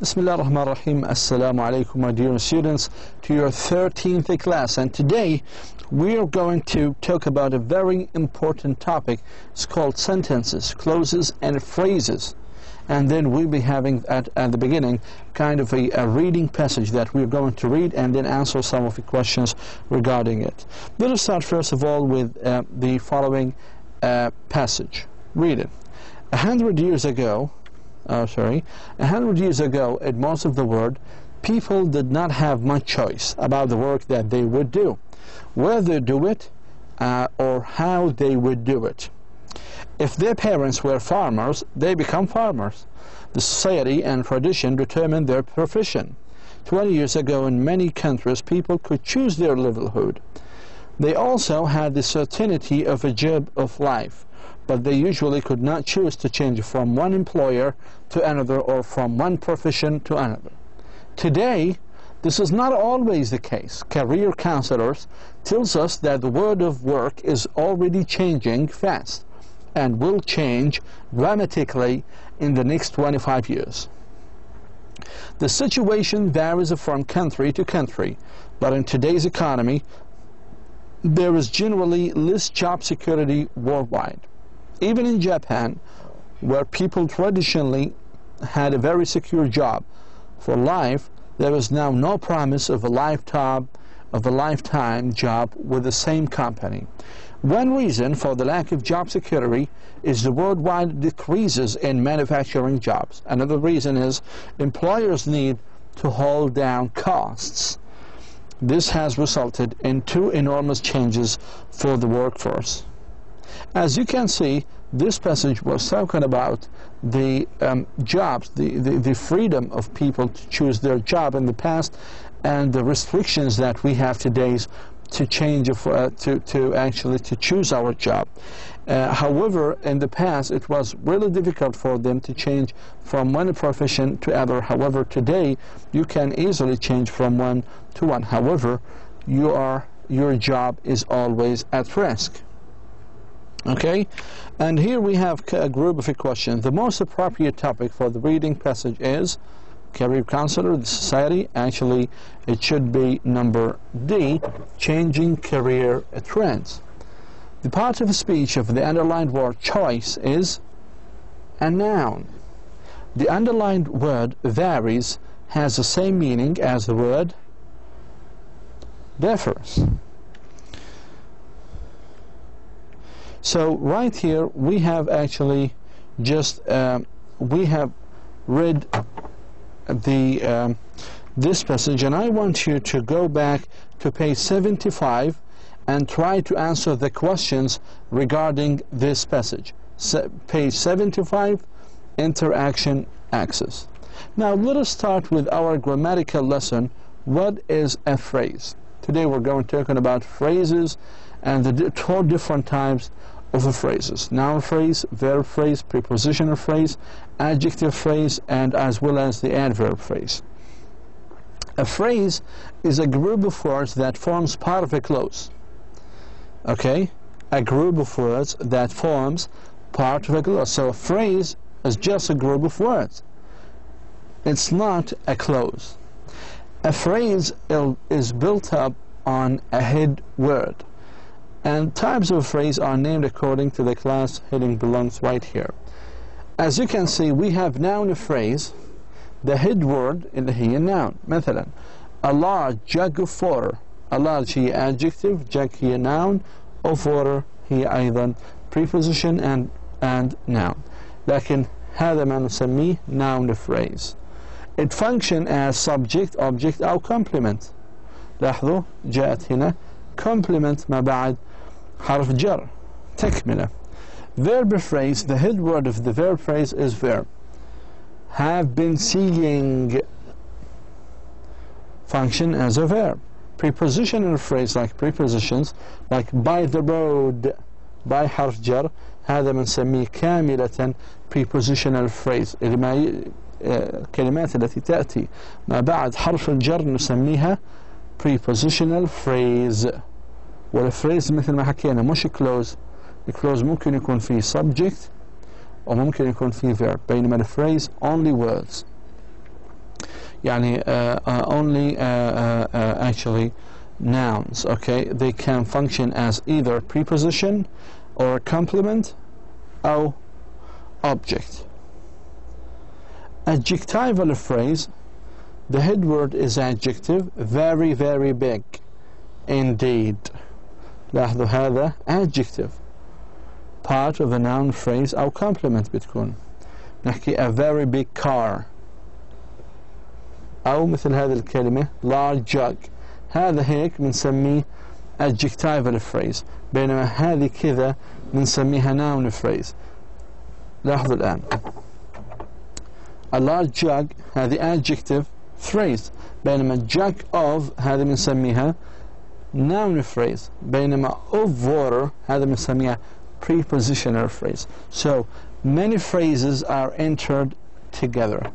Bismillah ar-Rahman ar-Rahim. Assalamu alaikum, my dear students, to your 13th class. And today we are going to talk about a very important topic. It's called sentences, clauses, and phrases. And then we'll be having at the beginning kind of a reading passage that we're going to read and then answer some of the questions regarding it. Let us start first of all with the following passage. Read it. 100 years ago, in most of the world, people did not have much choice about the work that they would do, whether do it or how they would do it. If their parents were farmers, they become farmers. The society and tradition determined their profession. 20 years ago, in many countries, people could choose their livelihood. They also had the certainty of a job of life, but they usually could not choose to change from one employer to another or from one profession to another. Today, this is not always the case. Career counselors tells us that the world of work is already changing fast and will change dramatically in the next 25 years. The situation varies from country to country, but in today's economy, there is generally less job security worldwide. Even in Japan, where people traditionally had a very secure job for life, there is now no promise of a lifetime job with the same company. One reason for the lack of job security is the worldwide decreases in manufacturing jobs. Another reason is employers need to hold down costs. This has resulted in two enormous changes for the workforce. As you can see, this passage was talking about the jobs, the freedom of people to choose their job in the past, and the restrictions that we have today to change to choose our job. However, in the past, it was really difficult for them to change from one profession to other. However, today you can easily change from one to one. However, your job is always at risk. Okay, and here we have a group of questions. The most appropriate topic for the reading passage is career counselor, the society. Actually, it should be number D, changing career trends. The part of speech of the underlined word choice is a noun. The underlined word varies, has the same meaning as the word differs. So right here we have actually just we have read this passage, and I want you to go back to page 75 and try to answer the questions regarding this passage. Page 75, interaction axis. Now let us start with our grammatical lesson. What is a phrase? Today we're going to talk about phrases and the 12 different types of the phrases: noun phrase, verb phrase, prepositional phrase, adjective phrase, and as well as the adverb phrase. A phrase is a group of words that forms part of a clause. Okay? A group of words that forms part of a clause. So a phrase is just a group of words. It's not a clause. A phrase is built up on a head word. And types of phrase are named according to the class heading belongs right here. As you can see, we have noun phrase. The head word اللي هي noun. مثلا, a large jug of water. A large هي adjective, jug هي noun, of water هي أيضا preposition and noun. لكن هذا ما نسميه noun phrase. It function as subject, object أو complement. لاحظوا جاءت هنا complement ما بعد حرف جر تكملة. Verb phrase, the head word of the verb phrase is verb. Have been seeing, function as a verb. Prepositional phrase, like prepositions, like by the road, by حرف جر، هذا بنسميه كاملة prepositional phrase. الكلمات التي تأتي ما بعد حرف الجر نسميها prepositional phrase. والفريز مثل ما حكينا مش كلوز. الكلوز ممكن يكون فيه subject وممكن يكون فيه verb، بينما الفريز only words. يعني only actually nouns. Okay, they can function as either preposition or complement or object. Adjectival phrase, the head word is adjective, very very big indeed. لاحظوا هذا adjective, part of a noun phrase أو complement بتكون. نحكي a very big car، أو مثل هذه الكلمة large jug، هذا هيك بنسميه adjectival phrase، بينما هذه كذا بنسميها noun phrase. لاحظوا الآن a large jug هذه adjective phrase، بينما jug of هذه بنسميها noun phrase، بينما of water هذا بنسميها prepositional phrase. So many phrases are entered together.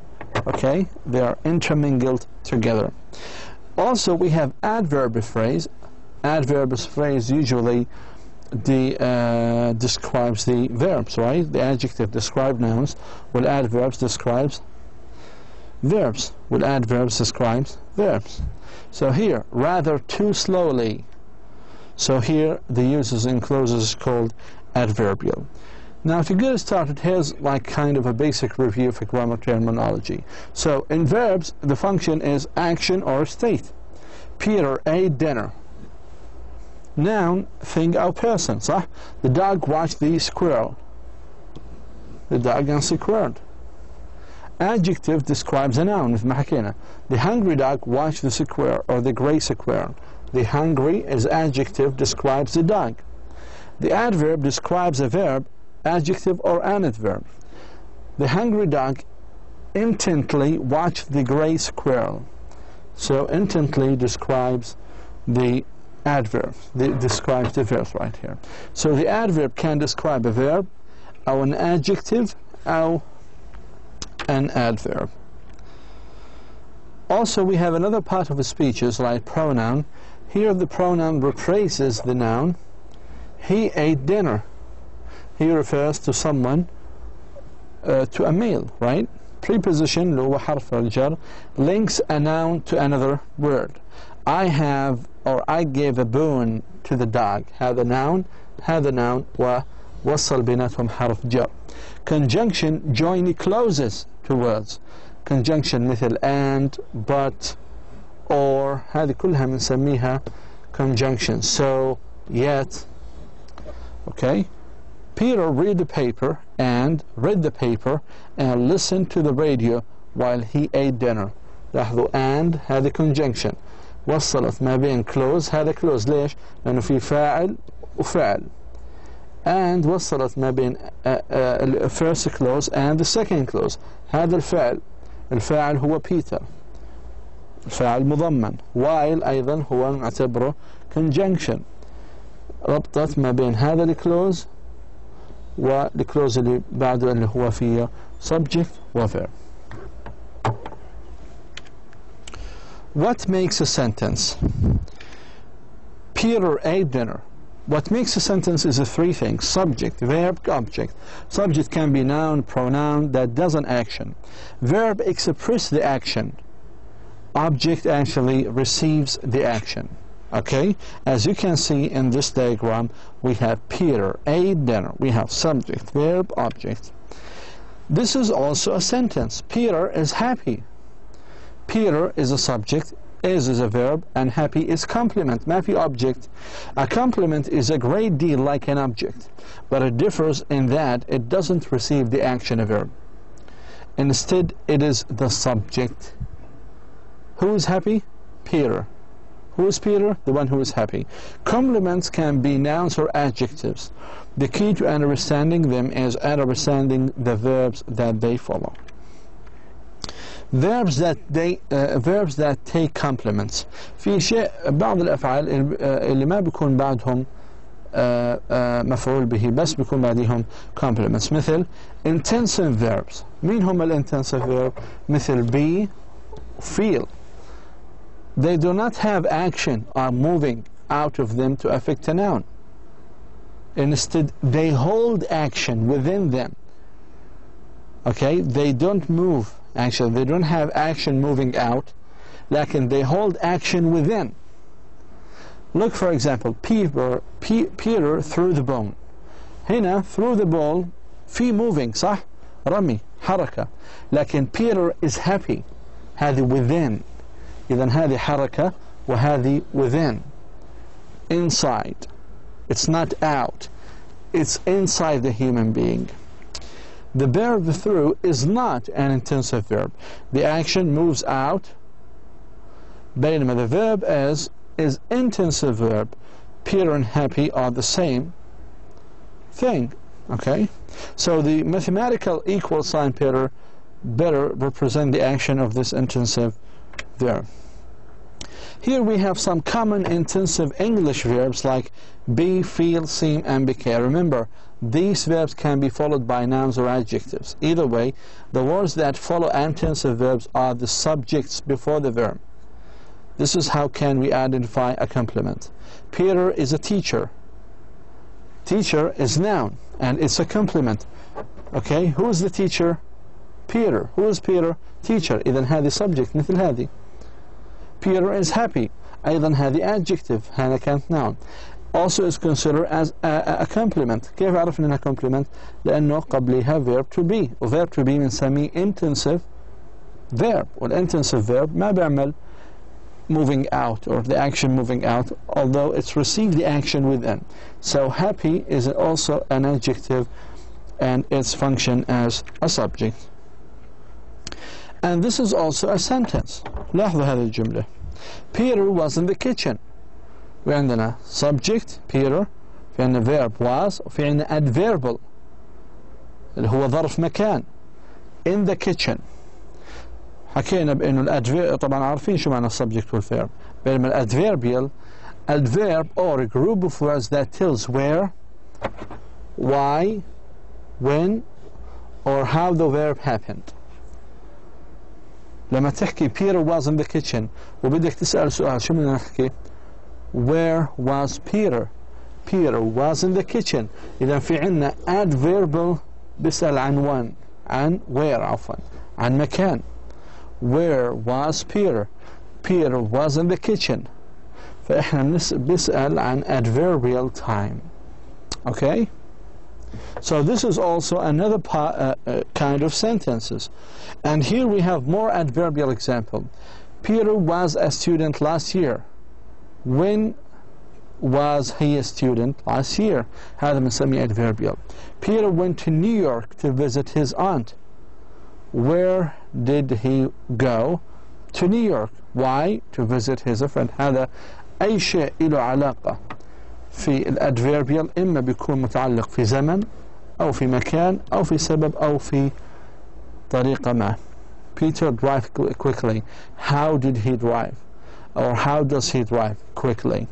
Okay, they are intermingled together. Also, we have adverb phrase. Adverb phrase usually describes the verbs, right? The adjective describes nouns, while adverbs describes verbs, while adverbs describes verbs. So here, rather too slowly. So here, the uses and clauses is called adverbial. Now, to get started, here's like kind of a basic review for grammar terminology. So, in verbs, the function is action or state. Peter ate dinner. Noun, thing or person, صح? The dog watched the squirrel. The dog and squirreled. Adjective describes a noun, مثل ما حكينا. The hungry dog watched the squirrel or the grey squirrel. The hungry is adjective, describes the dog. The adverb describes a verb, adjective or an adverb. The hungry dog intently watched the grey squirrel. So intently describes the adverb, describes the verb right here. So the adverb can describe a verb, or an adjective, or an adverb. Also, we have another part of the speeches like pronoun. Here the pronoun replaces the noun. He ate dinner. He refers to someone, to a male, right? Preposition, اللي هو حرف الجر, links a noun to another word. I have or I gave a bone to the dog. هذا noun ووصل بيناتهم حرف جر. Conjunction, join clauses to words. Conjunction مثل and, but, or, هذه كلها بنسميها conjunction. So, yet. Okay? Peter read the paper and listened to the radio while he ate dinner. لاحظوا and هذه conjunction. وصلت ما بين clause، هذا clause ليش؟ لأنه في فاعل وفعل. And وصلت ما بين first clause and the second clause. هذا الفاعل هو Peter، الفاعل مضمن. while أيضا هو نعتبره conjunction. ربطت ما بين هذا الكلوز والكلوز اللي بعده اللي هو فيه subject و verb. What makes a sentence? Peter ate dinner. What makes a sentence is three things: subject, verb, object. Subject can be noun, pronoun that does an action. Verb expresses the action. Object actually receives the action. Okay, as you can see in this diagram, we have Peter ate dinner. We have subject, verb, object. This is also a sentence. Peter is happy. Peter is a subject, is a verb, and happy is complement. ما في object. A complement is a great deal like an object, but it differs in that it doesn't receive the action of verb. Instead, it is the subject. Who is happy? Peter. Who is Peter? The one who is happy. Complements can be nouns or adjectives. The key to understanding them is understanding the verbs that they follow. Verbs that take complements. في شيء بعض الأفعال اللي ما بيكون بعدهم مفعول به بس بيكون بعدهم complements. مثل intensive verbs. مين هم intensive verbs؟ مثل be, feel. They do not have action or moving out of them to affect a noun. Instead, they hold action within them. Okay, they don't move actually they don't have action moving out, لكن they hold action within. Look, for example, Peter threw the ball. هنا threw the ball في moving صح؟ رمي حركة. لكن Peter is happy. هذه within. إذن هذه حركة وهذه within. Inside. It's not out. It's inside the human being. The verb through is not an intensive verb. The action moves out. بينما the verb is intensive verb. Peter and happy are the same thing. Okay? So the mathematical equal sign Peter better represent the action of this intensive verb. Here we have some common intensive English verbs like be, feel, seem, and became. Remember, these verbs can be followed by nouns or adjectives. Either way, the words that follow intensive verbs are the subjects before the verb. This is how can we identify a complement. Peter is a teacher. Teacher is noun, and it's a complement. Okay, who is the teacher? Peter. Who is Peter? Teacher. إذن هذه subject مثل هذه. Peter is happy. أيضا هذه adjective. هذا كانت noun. Also is considered as a complement. كيف عرفنا انها complement؟ لأنه قبلها verb to be. و verb to be بنسميه intensive verb. والintensive verb ما بيعمل moving out or the action moving out, although it's received the action within. So happy is also an adjective and its function as a subject. And this is also a sentence. لاحظوا هذه الجملة. Peter was in the kitchen. في عندنا subject Peter، في عندنا verb was، وفي عندنا adverbial اللي هو ظرف مكان in the kitchen. حكينا بأنه الادفيرب طبعا عارفين شو معنى السبجكت والفيرب، بينما الادفيربيال adverb or a group of words that tells where, why, when or how the verb happened. لما تحكي Peter was in the kitchen وبدك تسأل سؤال شو بدنا نحكي؟ Where was Peter? Peter was in the kitchen. إذا في عنا adverbial بيسأل عن when، عن where عفوا، عن مكان. Where was Peter? Peter was in the kitchen. فإحنا بنسأل عن adverbial time. Okay? So this is also another kind of sentences. And here we have more adverbial example. Peter was a student last year. When was he a student? Last year. هذا بنسميه adverbial. Peter went to New York to visit his aunt. Where did he go? To New York. Why? To visit his friend. هذا أي شيء له علاقة في الادفيربيال إما بيكون متعلق في زمن أو في مكان أو في سبب أو في طريقة ما. Peter drive quickly. How did he drive? Or how does he drive quickly?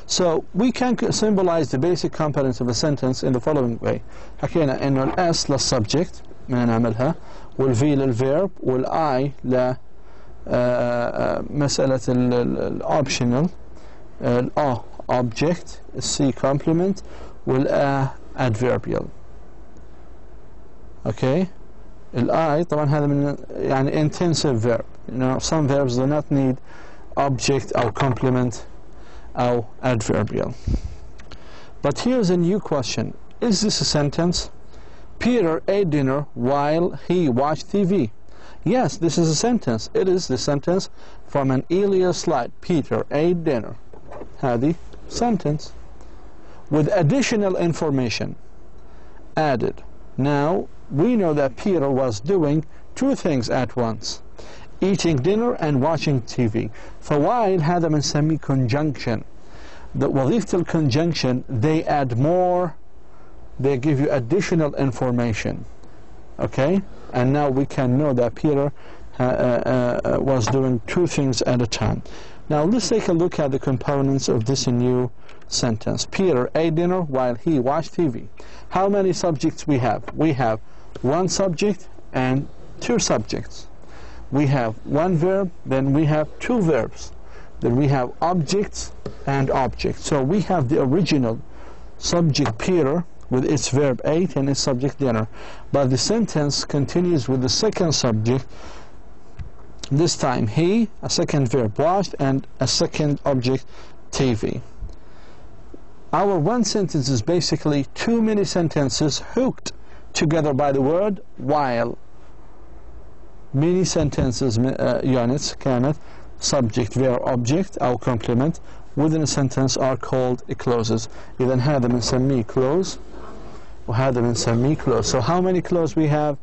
So we can symbolize the basic components of a sentence in the following way. حكينا إنه الS للسبجكت ما نعملها، والV للverb، والI ل مسألة الoptional، الA object، الC complement، والA adverbial. Okay. الI طبعا هذا من يعني intensive verb. You know, some verbs do not need object or complement or adverbial. But here's a new question. Is this a sentence? Peter ate dinner while he watched TV. Yes, this is a sentence. It is the sentence from an earlier slide. Peter ate dinner. هذه sentence with additional information added. Now we know that Peter was doing two things at once, eating dinner and watching TV. فوايل هذا بنسميه conjunction. The وظيفة الconjunction, they add more, they give you additional information. Okay? And now we can know that Peter was doing two things at a time. Now let's take a look at the components of this new sentence. Peter ate dinner while he watched TV. How many subjects we have? We have one subject and two subjects. We have one verb, then we have two verbs. Then we have objects and objects. So we have the original subject Peter with its verb ate and its subject dinner, but the sentence continues with the second subject, this time he, a second verb watched, and a second object TV. Our one sentence is basically two mini sentences hooked together by the word while. mini sentences units كانت subject verb object أو complement within a sentence are called clauses. إذن هذا بنسميه clause وهذا بنسميه clause. So how many clauses we have?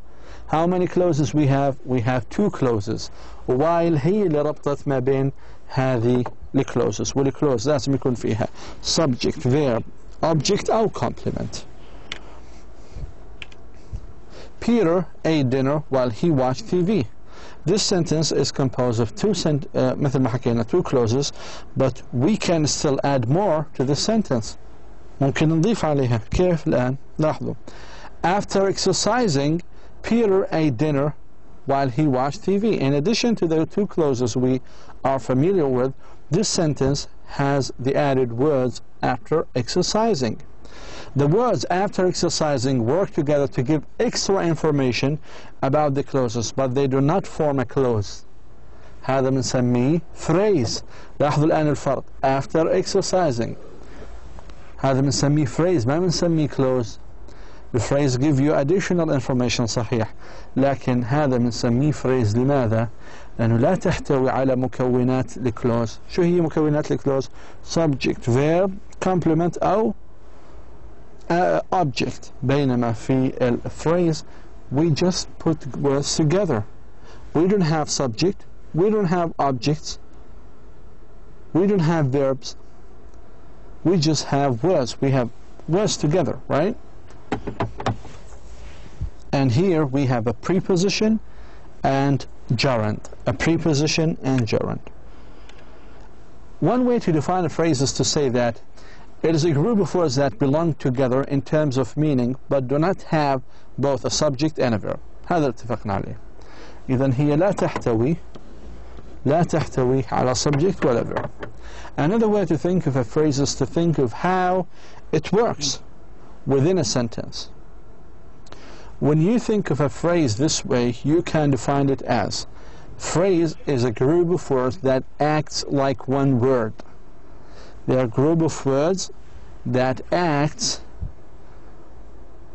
How many clauses we have? We have two clauses. while هي اللي ربطت ما بين هذه الclauses. والclause لازم يكون فيها subject verb object أو complement. Peter ate dinner while he watched TV. This sentence is composed of مثل ما حكينا two clauses, but we can still add more to this sentence. ممكن نضيف عليها. كيف الآن؟ لاحظوا. After exercising, Peter ate dinner while he watched TV. In addition to the two clauses we are familiar with, this sentence has the added words after exercising. The words after exercising work together to give extra information about the clauses, but they do not form a clause. هذا بنسميه phrase. لاحظوا الآن الفرق. After exercising. هذا بنسميه phrase ما بنسميه clause. The phrase give you additional information صحيح. لكن هذا بنسميه phrase. لماذا؟ لأنه لا تحتوي على مكونات الكلوز. شو هي مكونات الكلوز؟ subject, verb, complement أو object. بينما في phrase we just put words together. We don't have subject, we don't have objects, we don't have verbs, we just have words. We have words together, right? And here we have a preposition and gerund. A preposition and gerund. One way to define a phrase is to say that it is a group of words that belong together in terms of meaning but do not have both a subject and a verb. هذا اتفقنا عليه. إذن هي لا تحتوي على subject ولا verb. Another way to think of a phrase is to think of how it works within a sentence. When you think of a phrase this way, you can define it as phrase is a group of words that acts like one word. They are a group of words that acts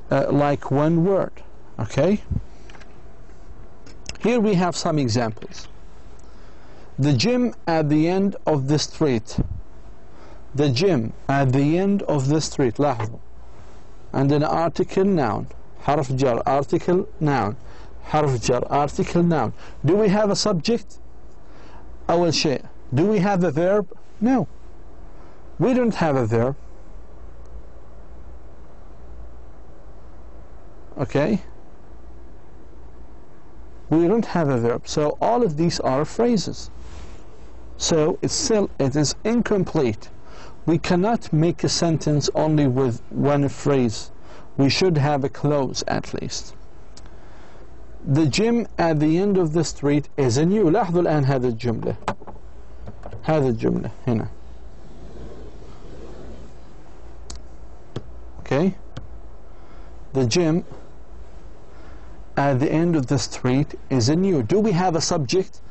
like one word. Okay? Here we have some examples. The gym at the end of the street. The gym at the end of the street. لاحظوا. And an article noun. حرف جر article noun. حرف جر article noun. Do we have a subject? أول شيء. Do we have a verb? No. We don't have a verb. Okay? We don't have a verb. So all of these are phrases. So it is incomplete. We cannot make a sentence only with one phrase. We should have a clause at least. The gym at the end of the street is a new. لاحظوا الآن هذه الجملة. هذه الجملة هنا. Okay? The gym at the end of the street is a new. Do we have a subject?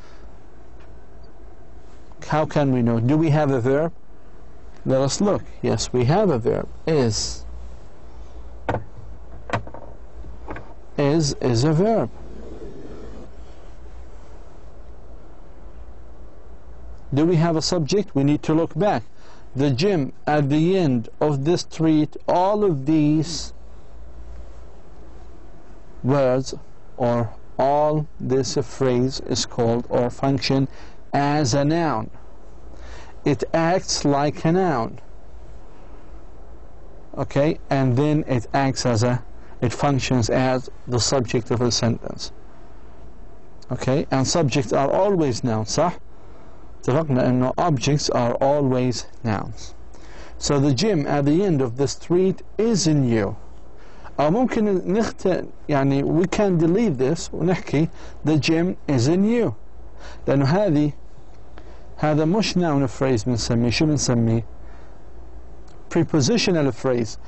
How can we know? Do we have a verb? Let us look. Yes, we have a verb. Is a verb. Do we have a subject? We need to look back. The gym at the end of the street. All of these words or all this phrase is called or function as a noun. It acts like a noun. Okay, and then it acts as it functions as the subject of a sentence. Okay, and subjects are always nouns, صح؟ اتفقنا انه objects are always nouns. So the gym at the end of the street is new. أو ممكن يعني we can delete this ونحكي the gym is new. لأنه هذا مش noun phrase بنسميه. شو بنسميه؟ prepositional phrase.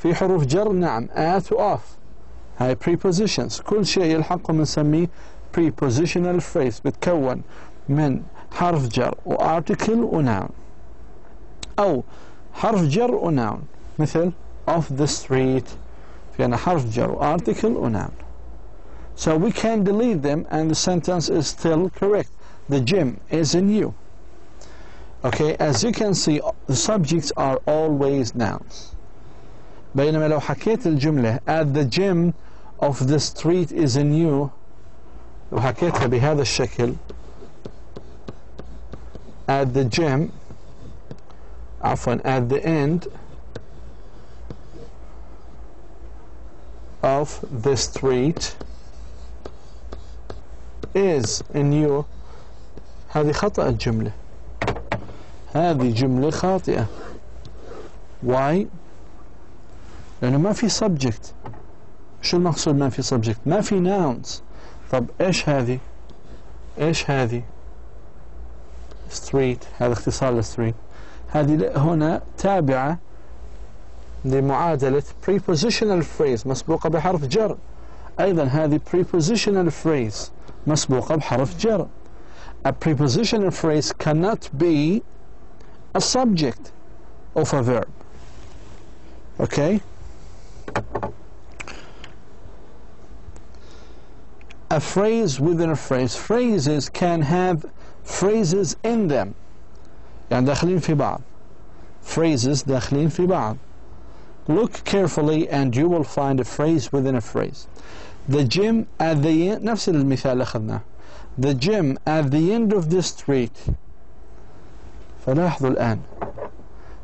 في حروف جر نعم at و off هاي prepositions كل شيء يلحقه بنسميه prepositional phrase بتكون من حرف جر و article و noun أو حرف جر و noun مثل off the street في عنا حرف جر و article و noun. So we can delete them and the sentence is still correct. The gym is in you. Okay, as you can see the subjects are always nouns. بينما لو حكيت الجملة at the gym of the street is in you لو حكيتها بهذا الشكل at the gym عفوا at the end of the street is in you هذه خطأ الجملة هذه جملة خاطئة. Why؟ لأنه ما في subject. شو المقصود ما في subject؟ ما في nouns. طب إيش هذه؟ إيش هذه؟ street هذا اختصار للstreet. هذه هنا تابعة لمعادلة prepositional phrase مسبوقة بحرف جر. أيضا هذه prepositional phrase مسبوقة بحرف جر. A prepositional phrase cannot be a subject of a verb. Okay? A phrase within a phrase. Phrases can have phrases in them. يعني داخلين في بعض. Phrases داخلين في بعض. Look carefully and you will find a phrase within a phrase. The gym at the end نفس المثال أخذناه. The gym at the end of the street. فلاحظوا الآن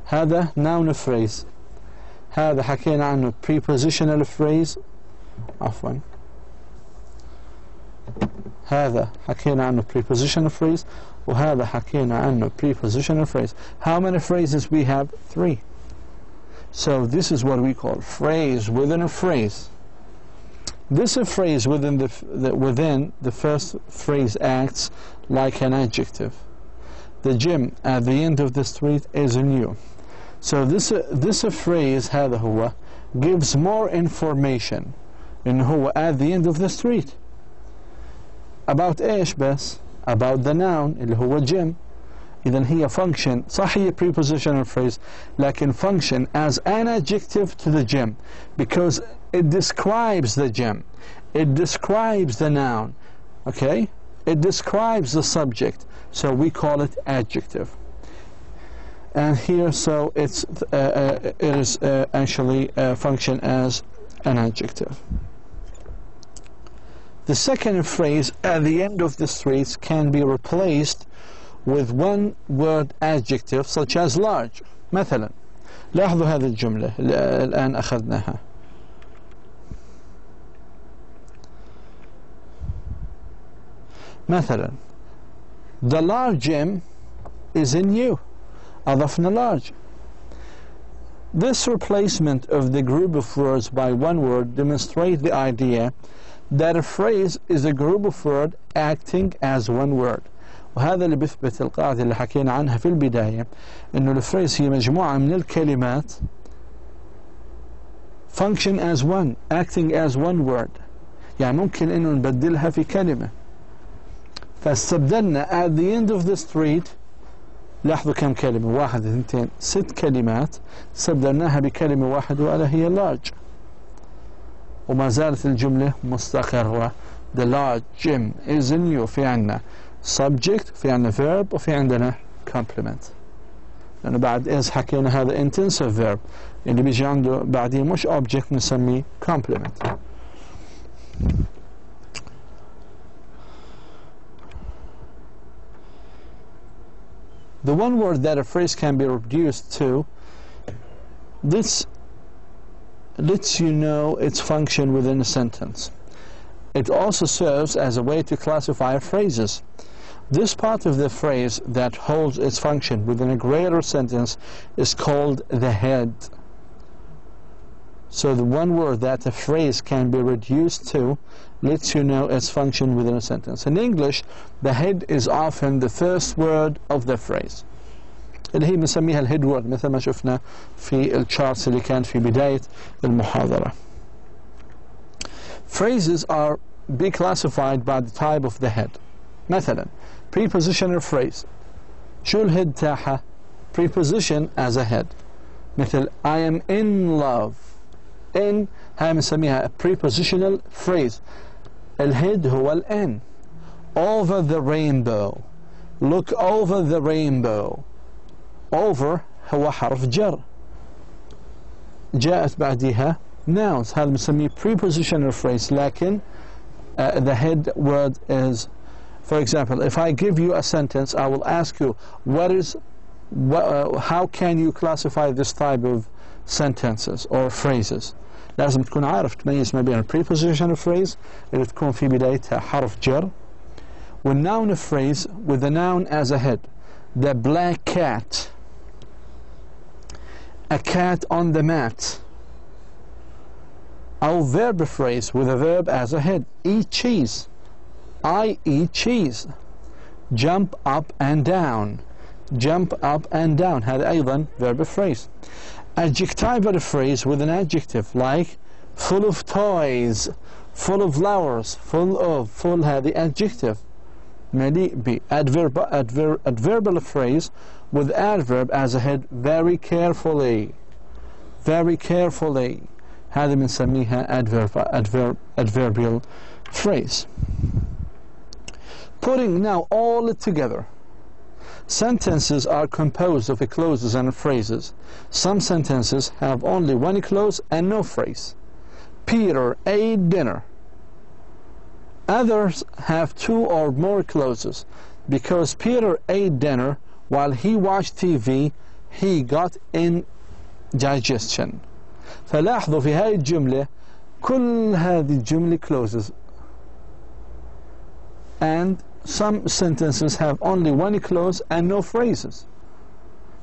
هذا noun phrase هذا حكينا عنه prepositional phrase عفوا هذا حكينا عنه prepositional phrase وهذا حكينا عنه prepositional phrase. How many phrases we have? 3. So this is what we call phrase within a phrase. This phrase within the first phrase acts like an adjective. The gym at the end of the street is in you. So this phrase هذا هو gives more information إنه هو at the end of the street. About إيش بس؟ About the noun اللي هو gym. إذن هي function صح هي prepositional phrase لكن function as an adjective to the gym because it describes the gym. It describes the noun. Okay? It describes the subject. So we call it adjective. And here, so it is actually function as an adjective. The second phrase at the end of the streets can be replaced with one word adjective such as large. مثلا لاحظوا هذه الجملة الآن أخذناها. مثلا the large gym is in you. أضفنا large. This replacement of the group of words by one word demonstrates the idea that a phrase is a group of words acting as one word. وهذا اللي بيثبت القاعدة اللي حكينا عنها في البداية إنه الفريز هي مجموعة من الكلمات function as one, acting as one word. يعني ممكن إنه نبدلها في كلمة. فاستبدلنا at the end of the street لاحظوا كم كلمة 1 2 6 كلمات استبدلناها بكلمة واحدة وألا هي large وما زالت الجملة مستقرة. The large gym is in you. في عنا subject في عنا verb وفي عندنا complement لأنه بعد إذ حكينا هذا intensive verb اللي بيجي عنده بعديه مش object نسميه complement. The one word that a phrase can be reduced to, this lets you know its function within a sentence. It also serves as a way to classify phrases. This part of the phrase that holds its function within a greater sentence is called the head. So the one word that a phrase can be reduced to lets you know its function within a sentence. In English, the head is often the first word of the phrase. اللي هي بنسميها الهيد وورد مثل ما شفنا في الشارتس اللي كان في بداية المحاضرة. Phrases are be classified by the type of the head. مثلا prepositional phrase شو الهيد تاعها؟ preposition as a head. مثل I am in love. in هاي بنسميها prepositional phrase. الهيد هو ال N. over the rainbow. look over the rainbow. over هو حرف جر جاءت بعدها nouns. هذا بنسميه prepositional phrase لكن the head word is, for example, if I give you a sentence, I will ask you how can you classify this type of sentences or phrases. لازم تكون عارف تميز ما بين prepositional phrase اللي تكون في بدايتها حرف جر والnoun phrase with the noun as a head. The black cat, a cat on the mat. Our verb phrase with a verb as a head. Eat cheese. I eat cheese. Jump up and down. Jump up and down. هذا أيضا verb phrase. Adjectival phrase with an adjective like full of toys, full of flowers, full of. full هذه adjective. مليء ب. Adverbial phrase with adverb as a head. Very carefully. Very carefully. هذا بنسميها adverbial phrase. Putting now all it together. Sentences are composed of clauses and phrases. Some sentences have only one clause and no phrase. Peter ate dinner. Others have two or more clauses. Because Peter ate dinner while he watched TV, he got indigestion. فلاحظوا في هاي الجملة كل هذه الجملة clauses, and some sentences have only one clause and no phrases.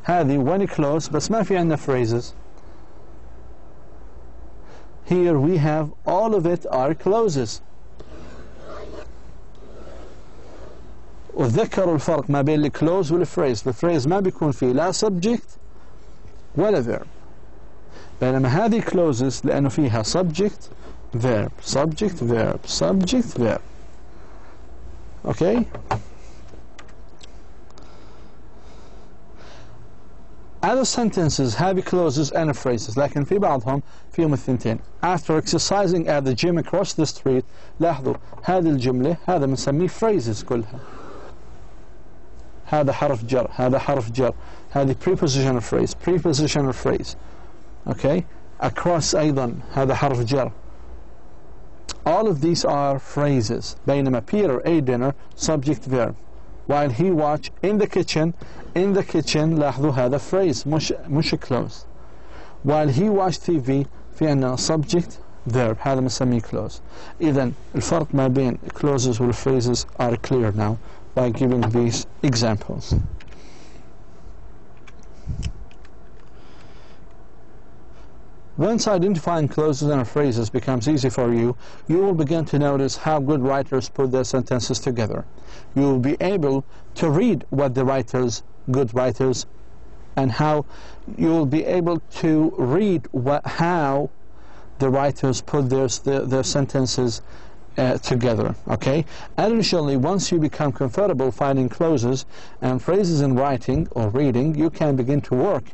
هذه one clause بس ما في عندنا phrases. Here we have all of it are clauses. وذكروا الفرق ما بين الكلوز والفريز. الفريز ما بيكون فيه لا subject ولا verb، بينما هذه clauses لأنه فيها subject verb subject verb subject verb. Okay. Other sentences have clauses and phrases لكن في بعضهم فيهم الثنتين. After exercising at the gym across the street. لاحظوا هذه الجملة هذا بنسميه phrases كلها. هذا حرف جر هذا حرف جر هذه prepositional phrase. Okay. Across أيضا هذا حرف جر. All of these are phrases. بينما Peter ate dinner subject verb. While he watched in the kitchen لاحظوا هذا phrase مش clause. While he watched TV في عندنا subject verb هذا بنسميه clause. إذن الفرق ما بين clauses وال phrases are clear now by giving these examples. Once identifying clauses and phrases becomes easy for you, you will begin to notice how good writers put their sentences together. You will be able to read what the good writers, and how you will be able to read how the writers put their sentences together. Okay? Initially, once you become comfortable finding clauses and phrases in writing or reading, you can begin to work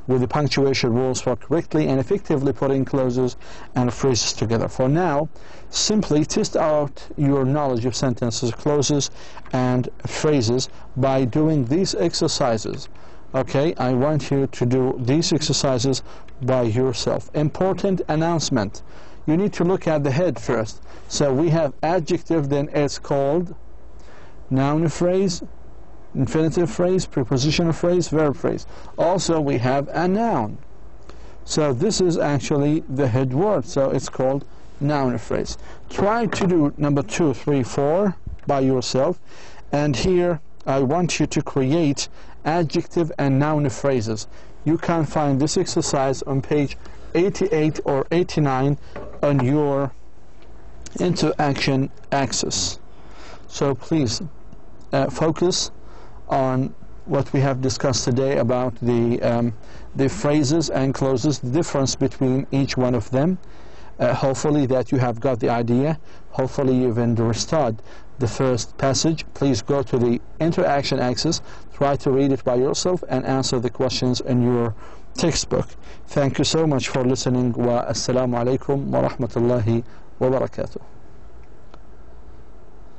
with the punctuation rules for correctly and effectively putting clauses and phrases together. For now, simply test out your knowledge of sentences, clauses, and phrases by doing these exercises. Okay, I want you to do these exercises by yourself. Important announcement. You need to look at the head first. So we have adjective, then it's called noun phrase, infinitive phrase, prepositional phrase, verb phrase. Also we have a noun. So this is actually the head word. So it's called noun phrase. Try to do number 2, 3, 4 by yourself. And here I want you to create adjective and noun phrases. You can find this exercise on page 88 or 89 on your Into Action axis. So please focus on what we have discussed today about the phrases and clauses, the difference between each one of them. Hopefully that you have got the idea. Hopefully you've understood the first passage. Please go to the interaction axis, try to read it by yourself and answer the questions in your textbook. Thank you so much for listening. Wa assalamu alaikum wa rahmatullahi wa barakatuh.